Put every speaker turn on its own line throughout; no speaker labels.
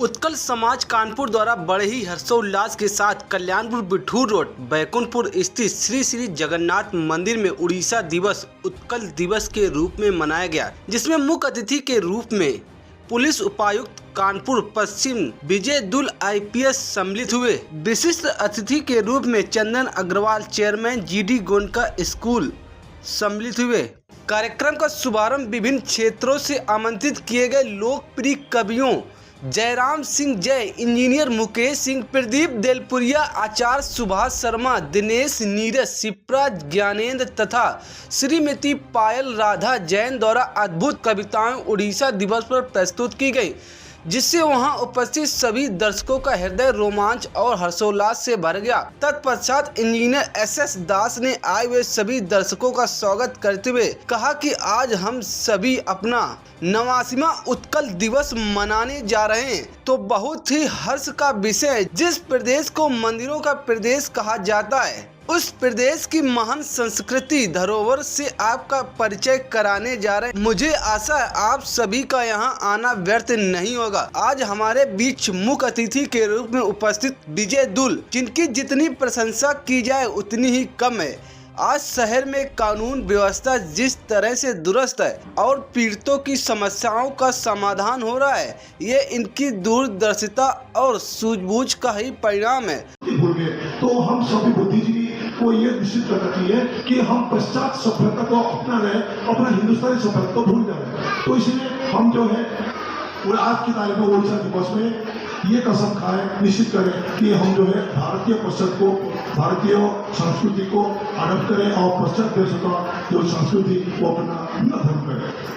उत्कल समाज कानपुर द्वारा बड़े ही हर्षोल्लास के साथ कल्याणपुर बिठूर रोड बैकुंठपुर स्थित श्री श्री जगन्नाथ मंदिर में उड़ीसा दिवस उत्कल दिवस के रूप में मनाया गया, जिसमें मुख्य अतिथि के रूप में पुलिस उपायुक्त कानपुर पश्चिम विजय दुल IPS सम्मिलित हुए। विशिष्ट अतिथि के रूप में चंदन अग्रवाल चेयरमैन GD गोनका स्कूल सम्मिलित हुए। कार्यक्रम का शुभारंभ विभिन्न क्षेत्रों से आमंत्रित किए गए लोकप्रिय कवियों जयराम सिंह जय, इंजीनियर मुकेश सिंह, प्रदीप देलपुरिया, आचार्य सुभाष शर्मा, दिनेश नीरज, शिप्रा ज्ञानेंद्र तथा श्रीमती पायल राधा जैन द्वारा अद्भुत कविताएं उड़ीसा दिवस पर प्रस्तुत की गई, जिससे वहां उपस्थित सभी दर्शकों का हृदय रोमांच और हर्षोल्लास से भर गया। तत्पश्चात इंजीनियर SS दास ने आए हुए सभी दर्शकों का स्वागत करते हुए कहा कि आज हम सभी अपना 89वां उत्कल दिवस मनाने जा रहे हैं, तो बहुत ही हर्ष का विषय। जिस प्रदेश को मंदिरों का प्रदेश कहा जाता है, उस प्रदेश की महान संस्कृति धरोहर से आपका परिचय कराने जा रहे हैं। मुझे आशा है आप सभी का यहां आना व्यर्थ नहीं होगा। आज हमारे बीच मुख्य अतिथि के रूप में उपस्थित विजय दुल, जिनकी जितनी प्रशंसा की जाए उतनी ही कम है। आज शहर में कानून व्यवस्था जिस तरह से दुरुस्त है और पीड़ितों की समस्याओं का समाधान हो रहा है, ये इनकी दूरदर्शिता और सूझबूझ का ही परिणाम है।
तो हम सभी बुद्धिजीवी को ये निश्चित करना चाहिए कि हम पश्चात सभ्यता को अपना रहे, अपना हिंदुस्तानी सभ्यता को भूल जाए। तो इसलिए हम जो है आज की तारीख में ओडिशा दिवस में ये कसम खाएं, निश्चित करें कि हम जो है भारतीय पश्चात को, भारतीय संस्कृति को अडॉप्ट करें और पश्चात देशों का जो संस्कृति वो अपना धर्म करें।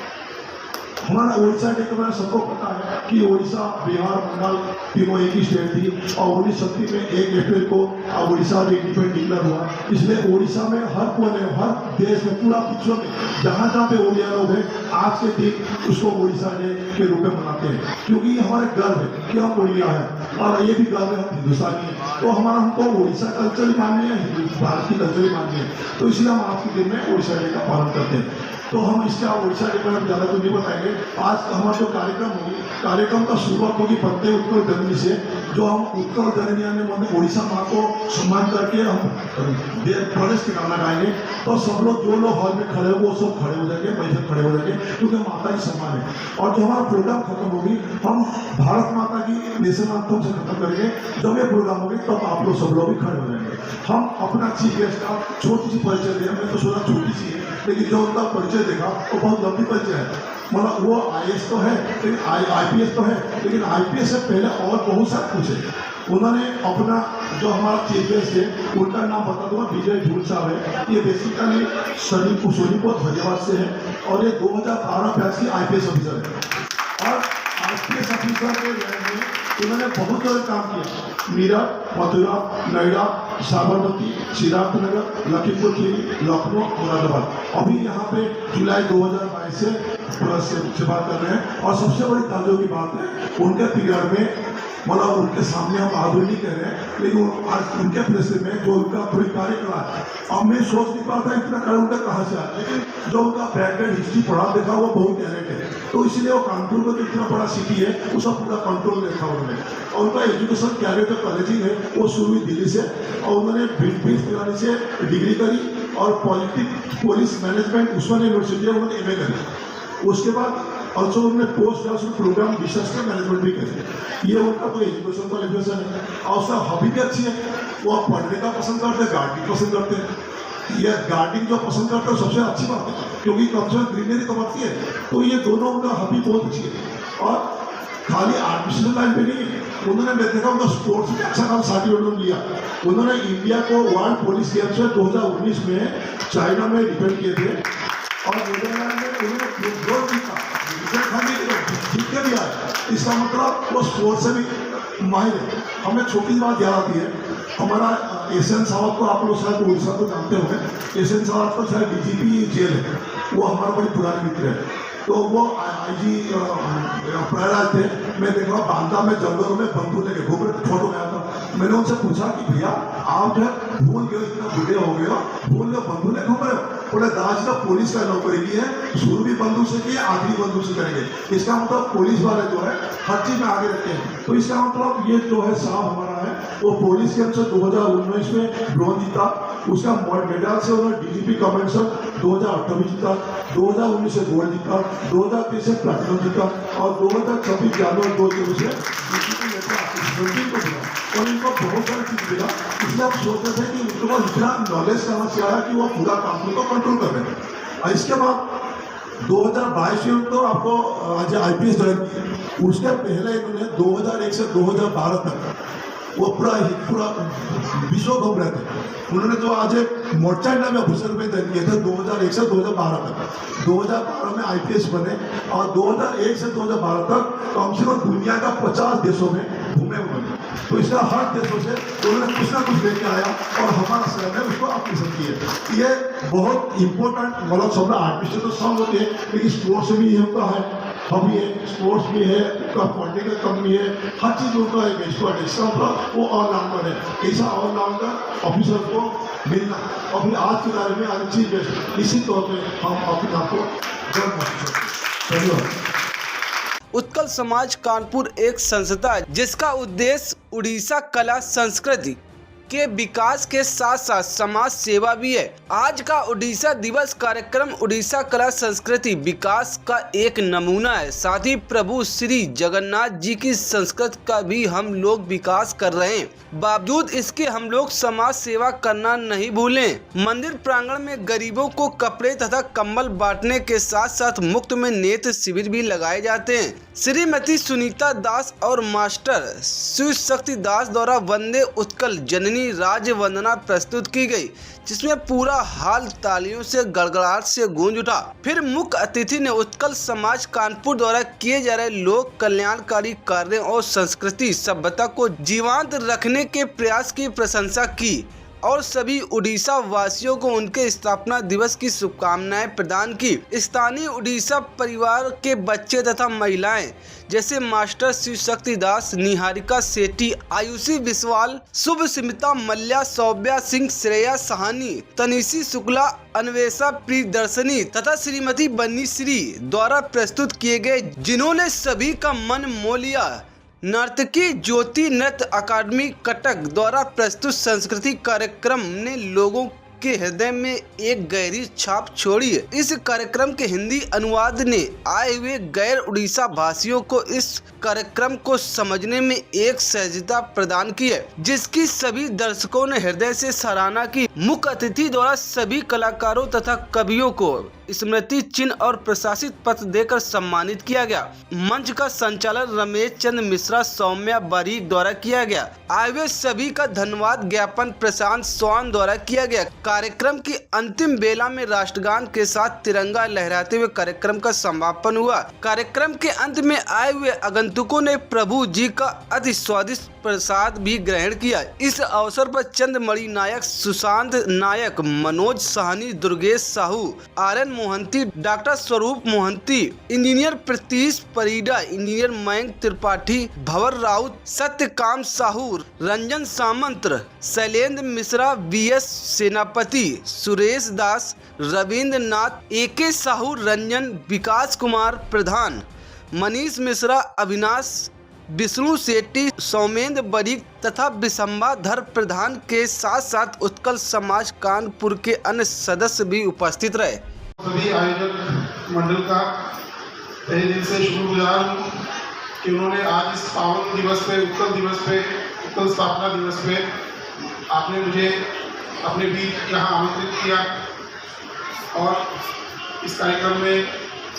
हमारा ओडिशा डे के बारे में सबको पता है कि ओडिशा, बिहार, बंगाल तीनों एक ही स्टेट थी और 1930 में 1 अप्रैल को ओडिशा इंडिपेंडेंट डिक्लेयर हुआ। इसलिए ओडिशा में हर कोने, हर देश में, पूरा विश्व में जहाँ जहाँ पे ओडिया लोग हैं, आज के दिन उसको ओडिशा डे के रूप में मनाते हैं, क्योंकि हमारे गर्व है कि हम ओडिया हैं और ये भी गर्व है हम हिंदुस्तानी हैं। तो हमारा हमको ओडिशा कल्चर ही माननी है, भारत की कल्चर ही माननी है। तो इसलिए हम आज के दिन में ओडिशा डे का पालन करते हैं। तो हम इसका ओडिशा डे पर ज़्यादा तो नहीं बताएंगे। आज हमारा जो कार्यक्रम होगी, कार्यक्रम का शुरुआत होगी फतेह उत्कल जननी से, जो हम उत्कल जननी यानी मतलब ओडिशा माँ को सम्मान करके हम प्रदेश के गाना गाएंगे। तो सब लोग, जो लोग हॉल में खड़े हो वो सब खड़े हो जाएंगे, वैसे खड़े हो जाएंगे, क्योंकि माता की सम्मान है। और जो हमारा प्रोग्राम खत्म होगी, हम भारत माता की नेशनल एंथम से खत्म करेंगे। जब ये प्रोग्राम होगी तब आप लोग सब लोग भी खड़े हो जाएंगे। हम अपना चीफ गेस्ट का छोटी सी परिचय दें। मैं तो सोचा छोटी सी है, लेकिन जो उनका परिचय देखा वो बहुत लंबी परिचय है। मतलब वो IAS तो है, लेकिन IPS तो है, लेकिन IPS से पहले और बहुत सारा कुछ है। उन्होंने अपना, जो हमारा चीफ गेस्ट है उनका नाम बता दूंगा, विजय दुल साहब है। ये बेसिकली सोनीपत फैजाबाद से है और ये 2012 बैच की IPS ऑफिसर है। और IPS ऑफिसर के लाइन में उन्होंने बहुत सारे काम किया। मीरठ, मथुरा, नोएडा, साबरमती, सिद्धार्थनगर, लखीमपुर खीरी, लखनऊ, मुरादाबाद। अभी यहाँ पे जुलाई 2022 से बात कर रहे हैं। और सबसे बड़ी ताज्जुब की बात है, उनके पीरियड में, मतलब उनके सामने हम बहादुर नहीं कह रहे हैं, लेकिन आज उनके फैसले में जो उनका पूरी कार्यकला है, अब मैं सोच नहीं पाता इतना कार्य उनका कहाँ से आया, लेकिन जो उनका बैकग्राउंड हिस्ट्री पढ़ा देखा वो बहुत टैलेंट है। तो इसलिए वो कानपुर में जो इतना बड़ा सिटी है उसका पूरा कंट्रोल देखा उन्होंने। और उनका एजुकेशन कैरियर कॉलेजिंग है, वो शुरू हुई दिल्ली से और उन्होंने तिवारी से डिग्री करी और पुलिस मैनेजमेंट उस्मानिया यूनिवर्सिटी में उन्होंने MA करी। उसके बाद ऑल्सो उन्होंने post graduation program disaster management भी करी। ये उनका तो एजुकेशन क्वालिफिकेशन है। और उसका हॉबी भी अच्छी है, वो आप पढ़ने का पसंद करते हैं, गार्डनिंग पसंद करते हैं। ये गार्डनिंग जो पसंद करते हैं सबसे अच्छी बात है, क्योंकि कम से कम ग्रीनरी तो बढ़ती है। तो ये दोनों उनका हॉबी बहुत अच्छी है। और खाली आर्टिफिशियल लाइन पे नहीं है, उन्होंने, मैं देखा उनका स्पोर्ट्स में अच्छा काम सर्टिफिकेट लिया। उन्होंने इंडिया को वर्ल्ड पुलिस गेम्स में 2019 में चाइना में डिफेंड किए थे और नीदरलैंड में उन्होंने गोल्ड जीता। जीत के भी आए, इसका मतलब वो स्पोर्ट्स से भी माहिर है। हमें छोटी बात याद आती है, हमारा SN साहब को आप लोग शायद उड़ीसा को जानते होंगे। SN साहब को शायद DGP जेल है, वो हमारा बड़ी पुराने मित्र है। तो वो IG प्रयागराज थे। मैं देखा बांदा में जंगलों में बंदूक लेके घूम रहे, फोटो में आता मैंने उनसे पूछा कि भैया आप जो है भूल गए, इतना बुढ़े हो गए हो, भूल गए बंधु ने घूम रहे हो। बोले दास का पुलिस का नौकरी की है, शुरू भी बंधु से की, आखिरी बंधु से करेंगे। इसका मतलब पुलिस वाले जो है हर चीज में आगे रखते हैं। तो इसका मतलब ये जो है साहब हमारा है वो पुलिस के अंदर 2019 में ब्रॉन्ज जीता, उसका मेडल से उन्होंने डीजीपी कमेंशन 2018 में जीता, 2019 से गोल्ड जीता, 2023 से प्लैटिनम जीता और 2026 जनवरी 2 से और इनको बहुत सारी चीज मिला। इसलिए आप सोचते थे कि उनको इतना नॉलेज कहाँ से आया कि वो पूरा कानून को कंट्रोल कर रहे थे। और इसके बाद 2022 में तो आपको आज IPS ज्वाइन किया, उसके पहले इन्होंने 2001 से 2012 तक वो पूरा विश्व घूम रहे थे। उन्होंने जो आज मोर्चा नाम ऑफिसर में ज्वाइन किए थे 2001 से 2012 तक, 2012 में IPS बने और 2001 से 2012 तक कम से कम दुनिया का 50 देशों में घूमे उन्होंने। तो इसका हर देशों से उन्होंने कुछ ना कुछ लेके आया और हमारा शहर ने उसको एप्लीकेशन किए। ये बहुत इंपॉर्टेंट, मतलब सब आर्टिस्ट तो सब होते हैं, लेकिन स्पोर्ट्स भी होता है, हॉबी है, स्पोर्ट्स भी है, उसका पॉलिटिकल कंपनी है, हर चीज उनका एक एक्सपर्ट है। इसका मतलब वो ऑलराउंडर है। ऐसा ऑलराउंडर ऑफिसर को मिलना और फिर आज के बारे में आज चीज इसी तौर पर हम अपने आप को गर्व महसूस करते हैं। धन्यवाद।
उत्कल समाज कानपुर एक संस्था है जिसका उद्देश्य उड़ीसा कला संस्कृति के विकास के साथ साथ समाज सेवा भी है। आज का उड़ीसा दिवस कार्यक्रम उड़ीसा कला संस्कृति विकास का एक नमूना है। साथ ही प्रभु श्री जगन्नाथ जी की संस्कृति का भी हम लोग विकास कर रहे हैं। बावजूद इसके हम लोग समाज सेवा करना नहीं भूलें। मंदिर प्रांगण में गरीबों को कपड़े तथा कंबल बांटने के साथ साथ मुफ्त में नेत्र शिविर भी लगाए जाते हैं। श्रीमती सुनीता दास और मास्टर शिव शक्ति दास द्वारा वंदे उत्कल जननी राज्य वंदना प्रस्तुत की गई, जिसमें पूरा हाल तालियों से गड़गड़ाहट से गूंज उठा। फिर मुख्य अतिथि ने उत्कल समाज कानपुर द्वारा किए जा रहे लोक कल्याणकारी कार्यों और संस्कृति सभ्यता को जीवंत रखने के प्रयास की प्रशंसा की और सभी उड़ीसा वासियों को उनके स्थापना दिवस की शुभकामनाएं प्रदान की। स्थानीय उड़ीसा परिवार के बच्चे तथा महिलाएं जैसे मास्टर शिव शक्ति दास, निहारिका सेठी, आयुषी विश्वाल, शुभ स्मिता मल्ल्या, सौम्या सिंह, श्रेया सहानी, तनिषी शुक्ला, अन्वेषा प्रियदर्शनी तथा श्रीमती बन्नी श्री द्वारा प्रस्तुत किए गए, जिन्होंने सभी का मन मोह लिया। नर्तकी ज्योति नृत्य अकादमी कटक द्वारा प्रस्तुत सांस्कृतिक कार्यक्रम ने लोगों के हृदय में एक गहरी छाप छोड़ी है। इस कार्यक्रम के हिंदी अनुवाद ने आए हुए गैर उड़ीसा भाषियों को इस कार्यक्रम को समझने में एक सहजता प्रदान की है, जिसकी सभी दर्शकों ने हृदय से सराहना की। मुख्य अतिथि द्वारा सभी कलाकारों तथा कवियों को स्मृति चिन्ह और प्रशासित पत्र देकर सम्मानित किया गया। मंच का संचालन रमेश चंद्र मिश्रा, सौम्या बारीक द्वारा किया गया। आए हुए सभी का धन्यवाद ज्ञापन प्रशांत स्वान द्वारा किया गया। कार्यक्रम की अंतिम बेला में राष्ट्रगान के साथ तिरंगा लहराते हुए कार्यक्रम का समापन हुआ। कार्यक्रम के अंत में आए हुए आगंतुकों ने प्रभु जी का अति स्वादिष्ट प्रसाद भी ग्रहण किया। इस अवसर पर चंद्रमणि नायक, सुशांत नायक, मनोज साहनी, दुर्गेश साहू, RN मोहंती, डॉक्टर स्वरूप मोहंती, इंजीनियर प्रतीश परिडा, इंजीनियर मयंक त्रिपाठी, भंवर राउत, सत्यकाम साहू, रंजन सामंत, शैलेंद्र मिश्रा, VS सेनापति, सुरेश दास, रविंद्र नाथ, AK साहू, रंजन, विकास कुमार प्रधान, मनीष मिश्रा, अविनाश, विष्णु सेठी, सौमेंद्र बरीक तथा विशंबाधर प्रधान के साथ साथ उत्कल समाज कानपुर के अन्य सदस्य भी उपस्थित रहे।
सभी आयोजक मंडल का तहे दिल से शुक्रगुजार हूँ कि उन्होंने आज इस पावन दिवस पे, उत्कल दिवस पे, उत्कल स्थापना दिवस पे आपने मुझे अपने बीच यहाँ आमंत्रित किया और इस कार्यक्रम में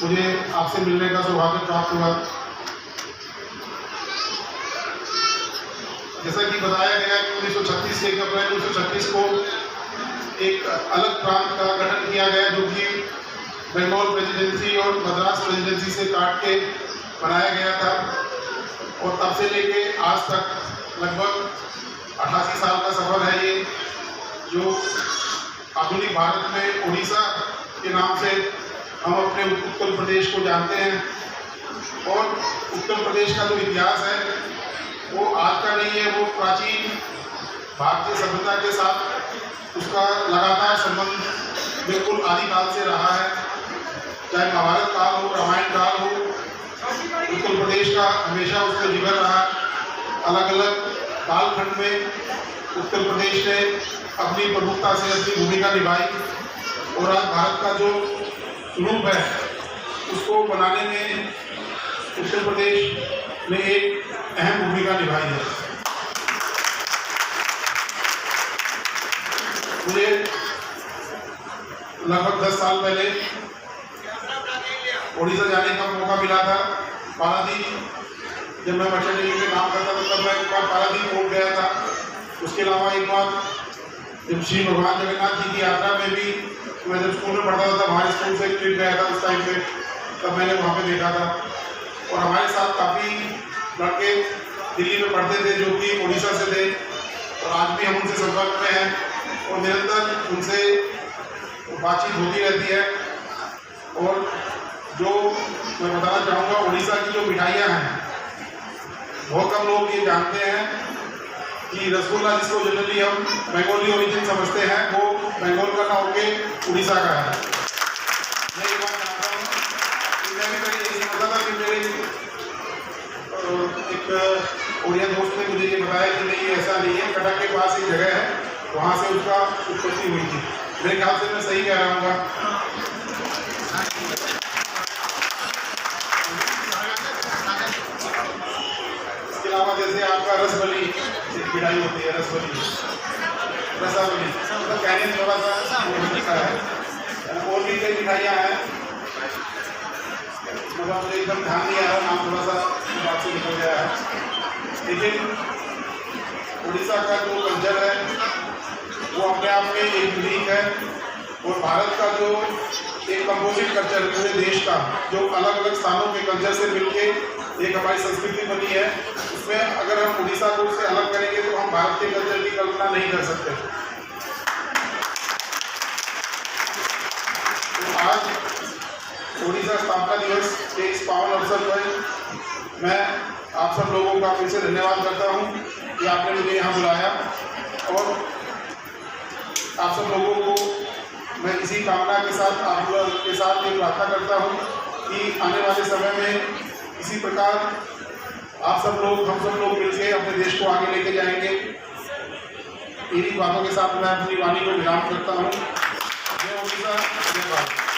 मुझे आपसे मिलने का सौभाग्य प्राप्त हुआ। जैसा कि बताया गया कि 1936 के अप्रैल 1936 को एक अलग प्रांत का गठन किया गया, जो कि बंगाल प्रेसिडेंसी और मद्रास प्रेसिडेंसी से काट के बनाया गया था और तब से लेके आज तक लगभग 88 साल का सफर है ये, जो आधुनिक भारत में उड़ीसा के नाम से हम अपने उत्तर प्रदेश को जानते हैं। और उत्तर प्रदेश का जो इतिहास है वो आज का नहीं है, वो प्राचीन भारतीय सभ्यता के साथ उसका लगातार संबंध बिल्कुल आदिकाल से रहा है। चाहे महाभारत काल हो, रामायण काल हो, उत्तर प्रदेश का हमेशा उसको जिगर रहा। अलग अलग कालखंड में उत्तर प्रदेश ने अपनी प्रमुखता से अपनी भूमिका निभाई और आज भारत का जो रूप है उसको बनाने में उत्तर प्रदेश ने एक अहम भूमिका निभाई है। मुझे लगभग 10 साल पहले उड़ीसा जाने का मौका मिला था। पारादीप, जब मैं मर्चेंट नेवी में काम करता था तब मैं एक बार पारादीप पोर्ट गया था। उसके अलावा एक बार जब श्री भगवान जगन्नाथ जी की यात्रा में भी मैं जब स्कूल में पढ़ता था तब हमारे स्कूल से एक ट्रिप गया था उस टाइम पे, तब मैंने वहाँ पे देखा था। और हमारे साथ काफ़ी लड़के दिल्ली में पढ़ते थे जो कि उड़ीसा से थे और आज भी हम उनसे संपर्क में हैं और निरंतर उनसे बातचीत होती रहती है। और जो मैं बताना चाहूँगा, उड़ीसा की जो मिठाइयाँ हैं, बहुत कम लोग ये जानते हैं कि रसगुल्ला, जिसको जनरली हम बंगाली ओरिजिन समझते हैं, वो बंगाल का ना होके उड़ीसा का है। मैं ये बात जानता हूँ कि मैं भी कहीं यही समझता था कि मेरे एक उड़िया दोस्त ने मुझे ये बताया कि नहीं, ऐसा नहीं है, कटक के पास एक जगह है, वहाँ से उसका उत्पत्ति हुई थी। मेरे ख्याल से मैं सही कह रहा हूँ। इसके अलावा जैसे आपका रसबली मिठाई होती है, रसावली, मतलब कहने में थोड़ा सा है। और भी कई मिठाइयाँ हैं, मतलब मुझे एकदम ध्यान नहीं आ रहा, नाम थोड़ा सा बात से निकल गया है। लेकिन उड़ीसा का जो कल्चर है वो अपने आप में एक यूनिक है। और भारत का जो एक कंपोजिट कल्चर है पूरे देश का, जो अलग अलग स्थानों के कल्चर से मिलके एक हमारी संस्कृति बनी है, उसमें अगर हम उड़ीसा को उससे अलग करेंगे तो हम भारत के कल्चर की कल्पना नहीं कर सकते। तो आज उड़ीसा स्थापना दिवस के इस पावन अवसर पर मैं आप सब लोगों का फिर से धन्यवाद करता हूँ कि आपने मुझे यहाँ बुलाया। और आप सब लोगों को मैं इसी कामना के साथ आप लोगों के साथ ये प्रार्थना करता हूँ कि आने वाले समय में इसी प्रकार आप सब लोग, हम सब लोग मिलकर अपने देश को आगे लेके जाएंगे। इन्हीं बातों के साथ मैं अपनी वाणी को विराम करता हूँ। जय उड़ीसा, जय भारत।